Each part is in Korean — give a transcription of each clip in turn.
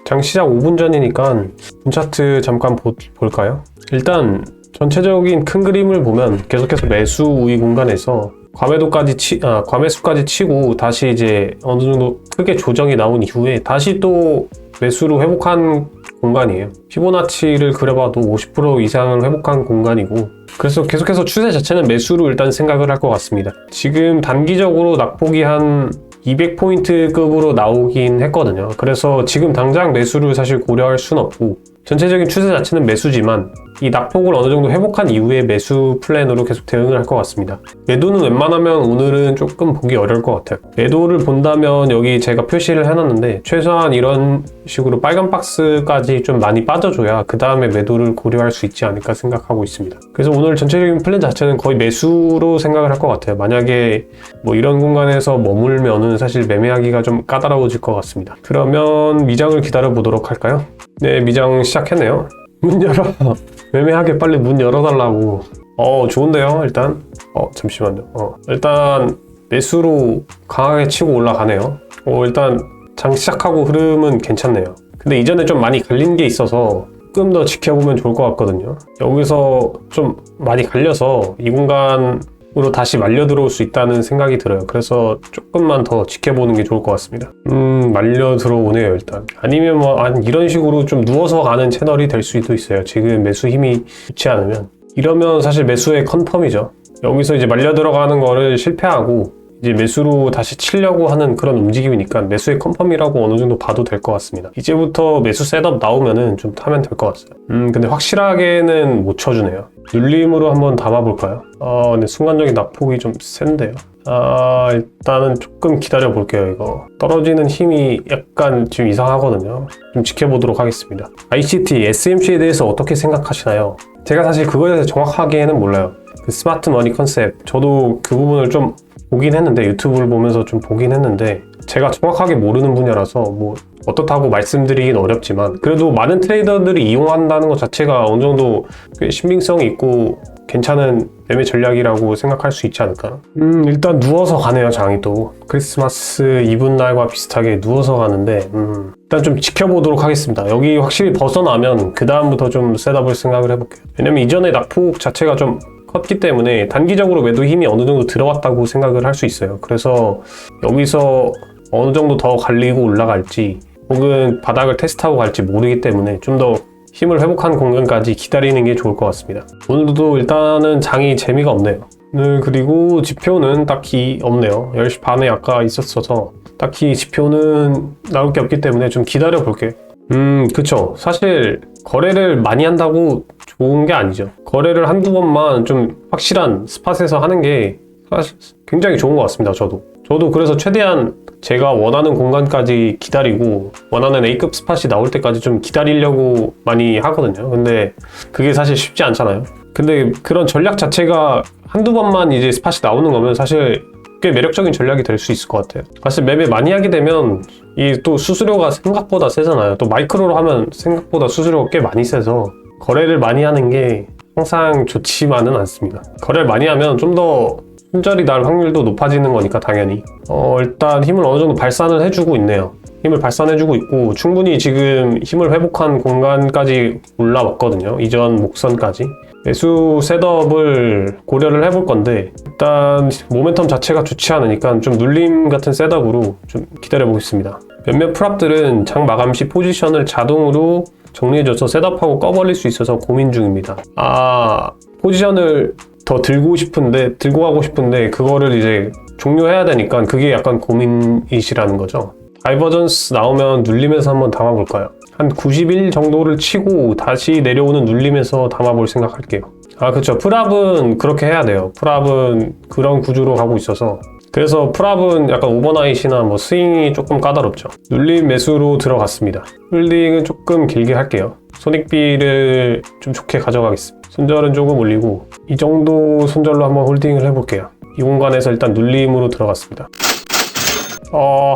장 시작 5분 전이니까 분차트 잠깐 볼까요? 일단 전체적인 큰 그림을 보면 계속해서 매수 우위 공간에서 과매수까지 치고 다시 이제 어느 정도 크게 조정이 나온 이후에 다시 또 매수로 회복한 공간이에요. 피보나치를 그려봐도 50% 이상을 회복한 공간이고, 그래서 계속해서 추세 자체는 매수로 일단 생각을 할 것 같습니다. 지금 단기적으로 낙폭이 한 200포인트급으로 나오긴 했거든요. 그래서 지금 당장 매수를 사실 고려할 순 없고, 전체적인 추세 자체는 매수지만 이 낙폭을 어느 정도 회복한 이후에 매수 플랜으로 계속 대응을 할 것 같습니다. 매도는 웬만하면 오늘은 조금 보기 어려울 것 같아요. 매도를 본다면 여기 제가 표시를 해놨는데 최소한 이런 식으로 빨간 박스까지 좀 많이 빠져줘야 그 다음에 매도를 고려할 수 있지 않을까 생각하고 있습니다. 그래서 오늘 전체적인 플랜 자체는 거의 매수로 생각을 할 것 같아요. 만약에 뭐 이런 공간에서 머물면은 사실 매매하기가 좀 까다로워질 것 같습니다. 그러면 미장을 기다려 보도록 할까요? 네, 미장 시작했네요. 문 열어. 매매하게 빨리 문 열어달라고. 좋은데요, 일단. 잠시만요. 일단 매수로 강하게 치고 올라가네요. 일단 장 시작하고 흐름은 괜찮네요. 근데 이전에 좀 많이 갈린 게 있어서 조금 더 지켜보면 좋을 것 같거든요. 여기서 좀 많이 갈려서 이 공간으로 다시 말려 들어올 수 있다는 생각이 들어요. 그래서 조금만 더 지켜보는 게 좋을 것 같습니다. 말려 들어오네요, 일단. 아니면 이런 식으로 좀 누워서 가는 채널이 될 수도 있어요. 지금 매수 힘이 좋지 않으면. 이러면 사실 매수의 컨펌이죠. 여기서 이제 말려 들어가는 거를 실패하고 이제 매수로 다시 치려고 하는 그런 움직임이니까 매수의 컨펌이라고 어느 정도 봐도 될 것 같습니다. 이제부터 매수 셋업 나오면은 좀 타면 될 것 같아요. 근데 확실하게는 못 쳐주네요. 눌림으로 한번 담아볼까요? 근데 순간적인 낙폭이 좀 센데요. 일단은 조금 기다려 볼게요. 이거 떨어지는 힘이 약간 지금 이상하거든요. 좀 지켜보도록 하겠습니다. ICT, SMC에 대해서 어떻게 생각하시나요? 제가 사실 그거에 대해서 정확하게는 몰라요. 그 스마트 머니 컨셉, 저도 그 부분을 좀 보긴 했는데, 유튜브를 보면서 좀 보긴 했는데 제가 정확하게 모르는 분야라서 뭐 어떻다고 말씀드리긴 어렵지만, 그래도 많은 트레이더들이 이용한다는 것 자체가 어느 정도 꽤 신빙성이 있고 괜찮은 매매 전략이라고 생각할 수 있지 않을까. 일단 누워서 가네요. 장이 또 크리스마스 이브날과 비슷하게 누워서 가는데 일단 좀 지켜보도록 하겠습니다. 여기 확실히 벗어나면 그 다음부터 좀 셋업을 생각을 해볼게요. 왜냐면 이전에 낙폭 자체가 좀 컸기 때문에 단기적으로 매도 힘이 어느 정도 들어왔다고 생각을 할 수 있어요. 그래서 여기서 어느 정도 더 갈리고 올라갈지 혹은 바닥을 테스트하고 갈지 모르기 때문에 좀 더 힘을 회복한 공간까지 기다리는 게 좋을 것 같습니다. 오늘도 일단은 장이 재미가 없네요. 그리고 지표는 딱히 없네요. 10시 반에 아까 있었어서 딱히 지표는 나올 게 없기 때문에 좀 기다려 볼게요. 그쵸. 사실 거래를 많이 한다고 좋은 게 아니죠. 거래를 한두 번만 좀 확실한 스팟에서 하는 게 사실 굉장히 좋은 것 같습니다. 저도 그래서 최대한 제가 원하는 공간까지 기다리고 원하는 A급 스팟이 나올 때까지 좀 기다리려고 많이 하거든요. 근데 그게 사실 쉽지 않잖아요. 근데 그런 전략 자체가 한두 번만 이제 스팟이 나오는 거면 사실 꽤 매력적인 전략이 될 수 있을 것 같아요. 사실 매매 많이 하게 되면 이 또 수수료가 생각보다 세잖아요. 또 마이크로로 하면 생각보다 수수료가 꽤 많이 세서 거래를 많이 하는 게 항상 좋지만은 않습니다. 거래를 많이 하면 좀 더 손절이 날 확률도 높아지는 거니까 당연히 일단 힘을 어느 정도 발산을 해주고 있네요. 힘을 발산해주고 있고 충분히 지금 힘을 회복한 공간까지 올라왔거든요. 이전 목선까지. 매수 셋업을 고려를 해볼 건데 일단 모멘텀 자체가 좋지 않으니까 좀 눌림 같은 셋업으로 좀 기다려 보겠습니다. 몇몇 프랍들은 장 마감 시 포지션을 자동으로 정리해줘서 셋업하고 꺼버릴 수 있어서 고민 중입니다. 포지션을 더 들고 가고 싶은데 그거를 이제 종료해야 되니까 그게 약간 고민이시라는 거죠. 다이버전스 나오면 눌림에서 한번 담아볼까요? 한 91 정도를 치고 다시 내려오는 눌림에서 담아볼 생각할게요. 그쵸. 프랍은 그렇게 해야 돼요. 프랍은 그런 구조로 가고 있어서. 그래서 프랍은 약간 오버나잇이나 뭐 스윙이 조금 까다롭죠. 눌림 매수로 들어갔습니다. 홀딩은 조금 길게 할게요. 손익비를 좀 좋게 가져가겠습니다. 손절은 조금 올리고 이 정도 손절로 한번 홀딩을 해볼게요. 이 공간에서 일단 눌림으로 들어갔습니다.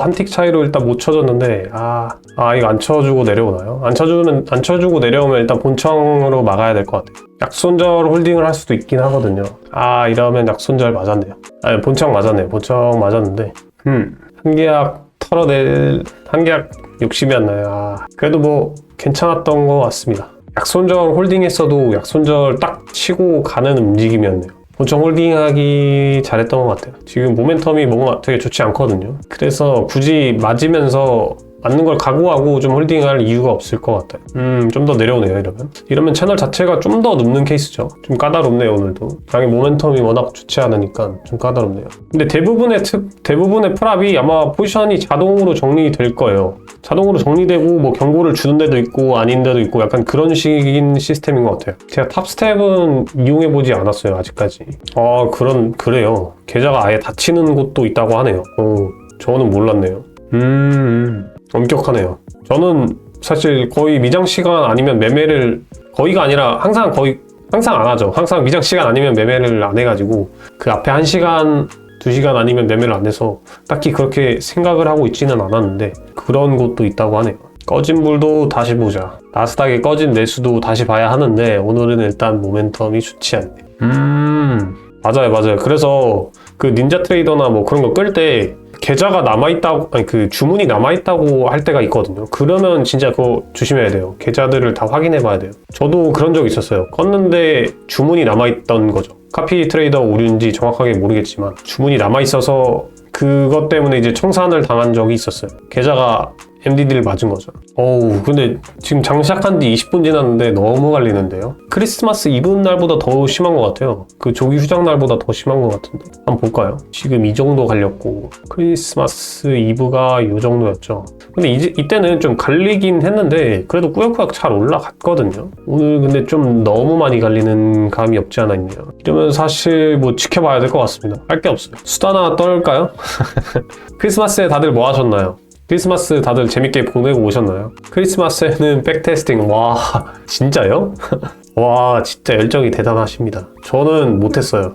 한 틱 차이로 일단 못 쳐줬는데 이거 안 쳐주고 내려오나요? 안 쳐주고 내려오면 일단 본청으로 막아야 될 것 같아요. 약손절 홀딩을 할 수도 있긴 하거든요. 이러면 약손절 맞았네요. 본청 맞았네요. 본청 맞았는데 한 계약 털어낼 한계약 욕심이 안 나요. 그래도 뭐 괜찮았던 것 같습니다. 약손절 홀딩했어도 약손절 딱 치고 가는 움직임이었네요. 본청 홀딩하기 잘했던 것 같아요. 지금 모멘텀이 뭔가 되게 좋지 않거든요. 그래서 굳이 맞는 걸 각오하고 좀 홀딩할 이유가 없을 것 같아요. 좀 더 내려오네요, 이러면 채널 자체가 좀 더 눕는 케이스죠. 좀 까다롭네요, 오늘도. 당연히 모멘텀이 워낙 좋지 않으니까 좀 까다롭네요. 근데 대부분의 프랍이 아마 포지션이 자동으로 정리될 거예요. 자동으로 정리되고 뭐 경고를 주는 데도 있고 아닌 데도 있고 약간 그런 식인 시스템인 것 같아요. 제가 탑스텝은 이용해보지 않았어요, 아직까지. 그래요. 계좌가 아예 닫히는 곳도 있다고 하네요. 저는 몰랐네요. 엄격하네요. 저는 사실 거의 미장 시간 아니면 매매를 거의가 아니라 항상 안 하죠. 항상 미장 시간 아니면 매매를 안 해가지고 그 앞에 1시간, 2시간 아니면 매매를 안 해서 딱히 그렇게 생각을 하고 있지는 않았는데 그런 곳도 있다고 하네요. 꺼진 불도 다시 보자. 나스닥에 꺼진 매수도 다시 봐야 하는데 오늘은 일단 모멘텀이 좋지 않네요. 맞아요. 그래서 그 닌자 트레이더나 뭐 그런 거 끌 때 계좌가 남아있다고, 그 주문이 남아있다고 할 때가 있거든요. 그러면 진짜 그거 조심해야 돼요. 계좌들을 다 확인해 봐야 돼요. 저도 그런 적 있었어요. 껐는데 주문이 남아있던 거죠. 카피 트레이더 오류인지 정확하게 모르겠지만 주문이 남아있어서 그것 때문에 이제 청산을 당한 적이 있었어요. 계좌가 MDD를 맞은 거죠. 근데 지금 장시작한 지 20분 지났는데 너무 갈리는데요. 크리스마스 이브 날보다 더 심한 것 같아요. 그 조기 휴장 날보다 더 심한 것 같은데 한번 볼까요? 지금 이 정도 갈렸고 크리스마스 이브가 이 정도였죠. 근데 이때는 좀 갈리긴 했는데 그래도 꾸역꾸역 잘 올라갔거든요. 오늘 근데 좀 너무 많이 갈리는 감이 없지 않아 있네요. 이러면 사실 뭐 지켜봐야 될 것 같습니다. 할 게 없어요. 수다나 떨까요? 크리스마스에 다들 뭐 하셨나요? 크리스마스 다들 재밌게 보내고 오셨나요? 크리스마스에는 백테스팅. 와, 진짜요? 와, 진짜 열정이 대단하십니다. 저는 못했어요.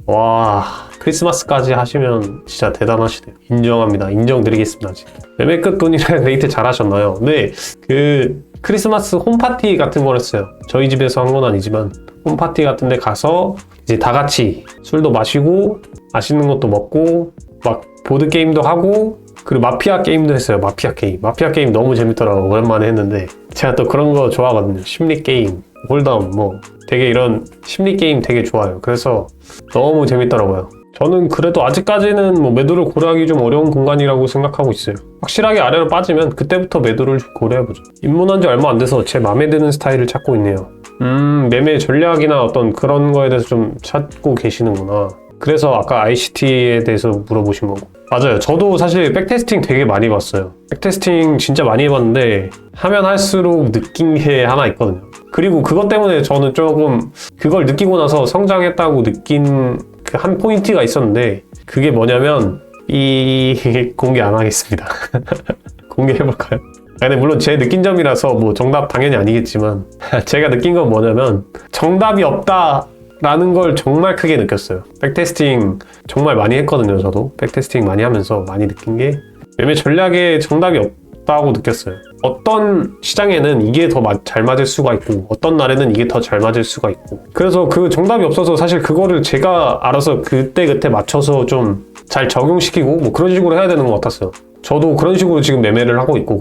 와, 크리스마스까지 하시면 진짜 대단하시네요. 인정합니다. 인정드리겠습니다. 진짜. 매매 끝 돈이랑 레이트 잘 하셨나요? 네, 그 크리스마스 홈파티 같은 걸 했어요. 저희 집에서 한 건 아니지만 홈파티 같은 데 가서 이제 다 같이 술도 마시고 맛있는 것도 먹고 막 보드게임도 하고 그리고 마피아 게임도 했어요. 마피아 게임 너무 재밌더라고요. 오랜만에 했는데 제가 또 그런 거 좋아하거든요. 심리 게임, 홀덤 뭐 되게 이런 심리 게임 되게 좋아요. 그래서 너무 재밌더라고요. 저는 그래도 아직까지는 뭐 매도를 고려하기 좀 어려운 공간이라고 생각하고 있어요. 확실하게 아래로 빠지면 그때부터 매도를 고려해보죠. 입문한 지 얼마 안 돼서 제 마음에 드는 스타일을 찾고 있네요. 매매 전략이나 어떤 그런 거에 대해서 좀 찾고 계시는구나. 그래서 아까 ICT에 대해서 물어보신 거고. 맞아요. 저도 사실 백테스팅 되게 많이 봤어요. 백테스팅 진짜 많이 해봤는데 하면 할수록 느낀 게 하나 있거든요. 그리고 그것 때문에 저는 조금 그걸 느끼고 나서 성장했다고 느낀 그 한 포인트가 있었는데 그게 뭐냐면 공개 안 하겠습니다. 공개해볼까요? 근데 물론 제 느낀 점이라서 뭐 정답 당연히 아니겠지만 제가 느낀 건 뭐냐면 정답이 없다 라는 걸 정말 크게 느꼈어요. 백테스팅 정말 많이 했거든요. 저도 백테스팅 많이 하면서 많이 느낀 게 매매 전략에 정답이 없다고 느꼈어요. 어떤 시장에는 이게 더 잘 맞을 수가 있고 어떤 날에는 이게 더 잘 맞을 수가 있고 그래서 그 정답이 없어서 사실 그거를 제가 알아서 그때 맞춰서 좀 잘 적용시키고 뭐 그런 식으로 해야 되는 것 같았어요. 저도 그런 식으로 지금 매매를 하고 있고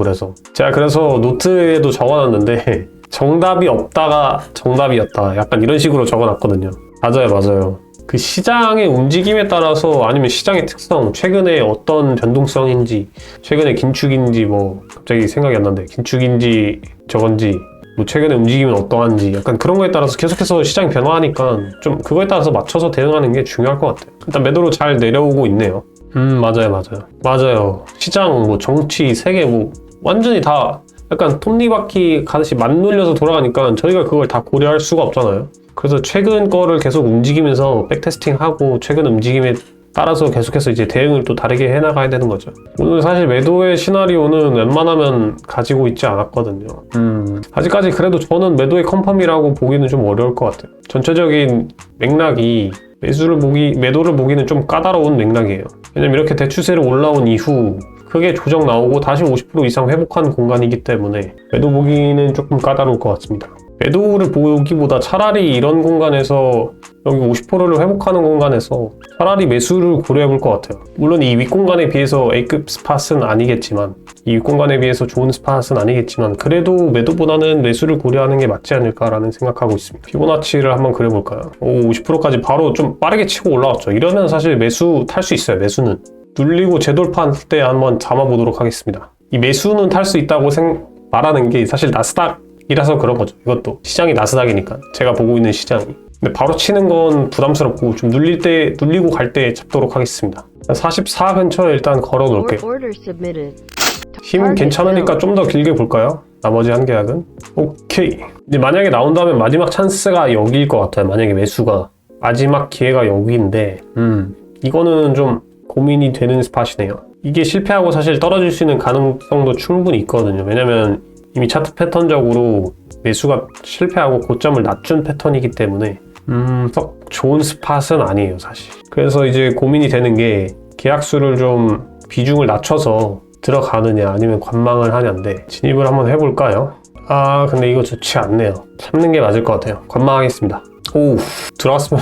제가 그래서 노트에도 적어놨는데 정답이 없다가 정답이었다. 약간 이런 식으로 적어놨거든요. 맞아요. 그 시장의 움직임에 따라서 아니면 시장의 특성, 최근에 어떤 변동성인지, 최근에 긴축인지 뭐 갑자기 생각이 안 나는데 긴축인지 저건지 뭐 최근에 움직임은 어떠한지 약간 그런 거에 따라서 계속해서 시장이 변화하니까 좀 그거에 따라서 맞춰서 대응하는 게 중요할 것 같아요. 일단 매도로 잘 내려오고 있네요. 맞아요. 시장, 뭐 정치, 세계 뭐 완전히 다 약간 톱니바퀴 가듯이 맞물려서 돌아가니까 저희가 그걸 다 고려할 수가 없잖아요. 그래서 최근 거를 계속 움직이면서 백테스팅하고 최근 움직임에 따라서 계속해서 이제 대응을 또 다르게 해나가야 되는 거죠. 오늘 사실 매도의 시나리오는 웬만하면 가지고 있지 않았거든요. 아직까지 그래도 저는 매도의 컨펌이라고 보기는 좀 어려울 것 같아요. 전체적인 맥락이 매도를 보기는 좀 까다로운 맥락이에요. 왜냐면 이렇게 대추세로 올라온 이후 크게 조정 나오고 다시 50% 이상 회복한 공간이기 때문에 매도 보기는 조금 까다로울 것 같습니다. 매도를 보기보다 차라리 이런 공간에서 여기 50%를 회복하는 공간에서 차라리 매수를 고려해 볼 것 같아요. 물론 이 윗공간에 비해서 A급 스팟은 아니겠지만, 이 윗공간에 비해서 좋은 스팟은 아니겠지만, 그래도 매도보다는 매수를 고려하는 게 맞지 않을까라는 생각하고 있습니다. 피보나치를 한번 그려볼까요? 오, 50%까지 바로 좀 빠르게 치고 올라왔죠. 이러면 사실 매수 탈 수 있어요. 매수는 눌리고 재돌파할 때 한번 잡아보도록 하겠습니다. 이 매수는 탈 수 있다고 말하는 게 사실 나스닥이라서 그런 거죠. 이것도 시장이 나스닥이니까, 제가 보고 있는 시장이. 근데 바로 치는 건 부담스럽고 좀 눌리고 갈 때 잡도록 하겠습니다. 44 근처에 일단 걸어 놓을게요. 힘 괜찮으니까 좀 더 길게 볼까요? 나머지 한 계약은? 오케이. 이제 만약에 나온다면 마지막 찬스가 여기일 것 같아요. 만약에 매수가 마지막 기회가 여기인데 이거는 좀 고민이 되는 스팟이네요. 이게 실패하고 사실 떨어질 수 있는 가능성도 충분히 있거든요. 왜냐면 이미 차트 패턴적으로 매수가 실패하고 고점을 낮춘 패턴이기 때문에 썩 좋은 스팟은 아니에요, 사실. 그래서 이제 고민이 되는 게 계약수를 좀 비중을 낮춰서 들어가느냐 아니면 관망을 하냐인데, 진입을 한번 해볼까요? 아, 근데 이거 좋지 않네요. 참는 게 맞을 것 같아요. 관망하겠습니다. 오, 들어갔으면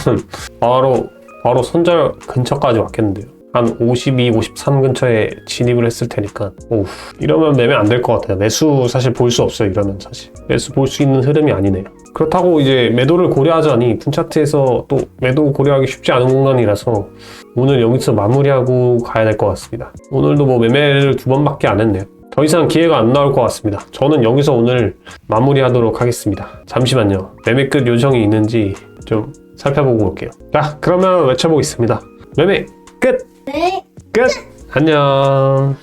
바로 손절 근처까지 왔겠는데요. 한 52, 53 근처에 진입을 했을 테니까. 오, 이러면 매매 안 될 것 같아요. 매수 사실 볼 수 없어요. 이러면 사실 매수 볼 수 있는 흐름이 아니네요. 그렇다고 이제 매도를 고려하자니 분차트에서 또 매도 고려하기 쉽지 않은 공간이라서 오늘 여기서 마무리하고 가야 될 것 같습니다. 오늘도 뭐 매매를 2번밖에 안 했네요. 더 이상 기회가 안 나올 것 같습니다. 저는 여기서 오늘 마무리하도록 하겠습니다. 잠시만요. 매매 끝 요청이 있는지 좀 살펴보고 올게요. 자, 그러면 외쳐보겠습니다. 매매 끝! 네. 끝! 안녕.